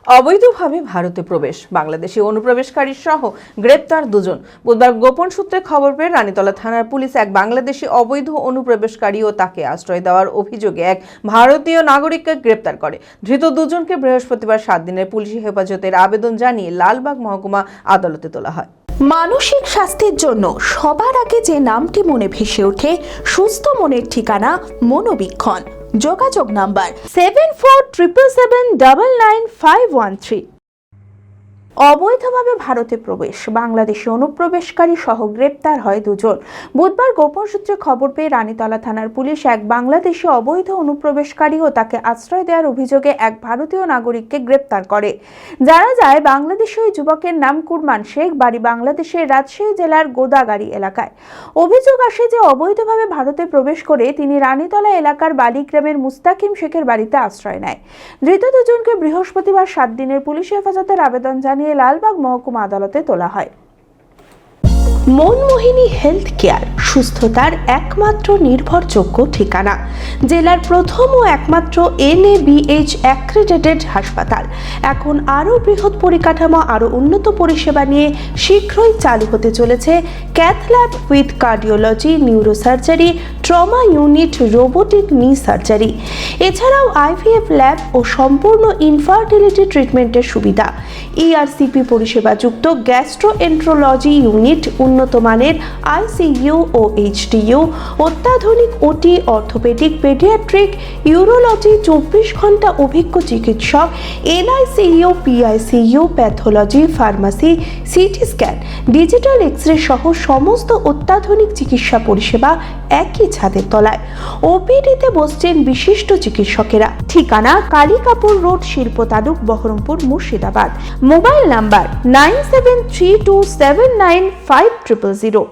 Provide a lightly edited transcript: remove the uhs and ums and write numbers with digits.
অবৈধভাবে ভারতে প্রবেশ, বাংলাদেশি অনুপ্রবেশকারী সহ গ্রেপ্তার দুজন। বুধবার গোপন সূত্রে খবর পেয়ে রানীতলা থানার পুলিশ এক বাংলাদেশি অবৈধ অনুপ্রবেশকারী ও তাকে আশ্রয় দেওয়ার অভিযোগে এক ভারতীয় নাগরিককে গ্রেপ্তার করে। ধৃত দুজনকে বৃহস্পতিবার 7 দিনের পুলিশি হেফাজতের আবেদন জানিয়ে লালবাগ মহকুমা আদালতে তোলা হয়। মানসিক স্বাস্থ্যের জন্য সবার আগে যে নামটি মনে ভেসে ওঠে, সুস্থ মনের ঠিকানা মনোবীক্ষণ। যোগাযোগ নাম্বার 7477799513। অবৈধভাবে ভারতে প্রবেশ, বাংলাদেশি অনুপ্রবেশকারী সহ গ্রেপ্তার হয় দুজন। বুধবার গোপন সূত্রে খবর পেয়ে রানীতলা থানার পুলিশ এক বাংলাদেশি অবৈধ অনুপ্রবেশকারী ও তাকে আশ্রয় দেওয়ার অভিযোগে এক ভারতীয় নাগরিককে গ্রেপ্তার করে। জানা যায়, বাংলাদেশি ওই যুবকের নাম কুরমান শেখ, বাড়ি বাংলাদেশের রাজশাহী জেলার গোদাগাড়ি এলাকায়। অভিযোগ আসে যে অবৈধভাবে ভারতে প্রবেশ করে তিনি রানীতলা এলাকার বালিগ্রামের মুস্তাকিম শেখের বাড়িতে আশ্রয় নেয়। ধৃত দুজনকে বৃহস্পতিবার 7 দিনের পুলিশ হেফাজতের আবেদন জানিয়ে লালবাগ মহকুমা আদালতে তোলা হয়। মনমোহিনী হেলথ কেয়ার, সুস্থতার একমাত্র নির্ভরযোগ্য ঠিকানা। জেলার প্রথম ও একমাত্র NABH অ্যাক্রেডিটেড হাসপাতাল। এখন আরও বৃহৎ পরিকাঠামো, আরও উন্নত পরিষেবা নিয়ে শীঘ্রই চালু হতে চলেছে cath lab with cardiology, neurosurgery, trauma unit, robotic নি সার্জারি। এছাড়াও IVF ল্যাব ও সম্পূর্ণ ইনফার্টিলিটি ট্রিটমেন্টের সুবিধা। ERCP পরিষেবাযুক্ত গ্যাস্ট্রোএন্ট্রোলজি ইউনিট, উন্নত মানের ICU ও HDU, অত্যাধুনিক OT, অর্থোপেডিক, পেডিয়াট্রিক, ইউরোলজি, 24 ঘন্টা অভিজ্ঞ চিকিৎসক, NICU, PICU, pathology, pharmacy, CT scan, digital x ray সহ সমস্ত অত্যাধুনিক চিকিৎসা পরিষেবা একই ছাদের তলায়। OPD-তে বসছেন বিশিষ্ট চিকিৎসকেরা। ঠিকানা কালিকাপুর রোড, শিল্প তালুক, বহরমপুর, মুর্শিদাবাদ। Mobile number 9732795000।